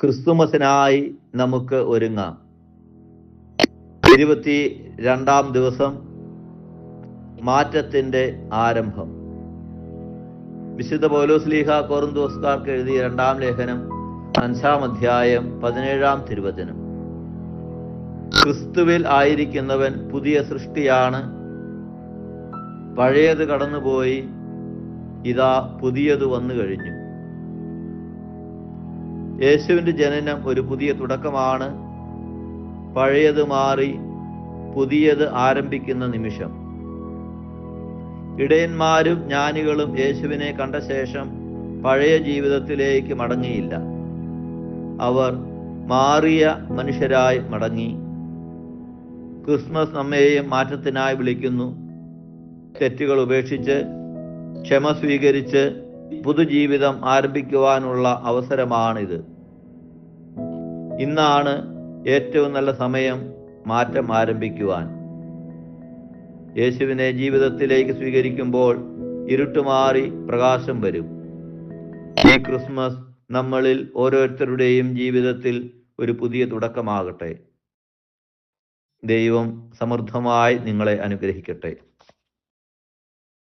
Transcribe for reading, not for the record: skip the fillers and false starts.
ക്രിസ്തുമസിനായി നമുക്ക് ഒരുങ്ങാം. 22-ാം ദിവസം മാറ്റത്തിന്റെ ആരംഭം. വിശുദ്ധ പൗലോസ്ലീഹ കൊറിന്തോസ്കാർക്ക് എഴുതിയ 2-ാം ലേഖനം 5-ാം അധ്യായം 17-ാം തിരുവചനം. ക്രിസ്തുവിൽ ആയിരിക്കുന്നവൻ പുതിയ സൃഷ്ടിയാണ്, പഴയത് കടന്നുപോയി, ഇതാ പുതിയത് വന്നു കഴിഞ്ഞു. യേശുവിന്റെ ജനനം ഒരു പുതിയ തുടക്കമാണ്. പഴയത് മാറി പുതിയത് ആരംഭിക്കുന്ന നിമിഷം. ഇടയന്മാരും ജ്ഞാനികളും യേശുവിനെ കണ്ട ശേഷം പഴയ ജീവിതത്തിലേക്ക് മടങ്ങിയില്ല. അവർ മാറിയ മനുഷ്യരായി മടങ്ങി. ക്രിസ്മസ് നമ്മെയും മാറ്റത്തിനായി വിളിക്കുന്നു. തെറ്റുകൾ ഉപേക്ഷിച്ച് ക്ഷമ സ്വീകരിച്ച് പുതുജീവിതം ആരംഭിക്കുവാനുള്ള അവസരമാണിത്. ഇന്നാണ് ഏറ്റവും നല്ല സമയം മാറ്റം ആരംഭിക്കുവാൻ. യേശുവിനെ ജീവിതത്തിലേക്ക് സ്വീകരിക്കുമ്പോൾ ഇരുട്ടുമാറി പ്രകാശം വരും. ഈ ക്രിസ്മസ് നമ്മളിൽ ഓരോരുത്തരുടെയും ജീവിതത്തിൽ ഒരു പുതിയ തുടക്കമാകട്ടെ. ദൈവം സമൃദ്ധമായി നിങ്ങളെ അനുഗ്രഹിക്കട്ടെ.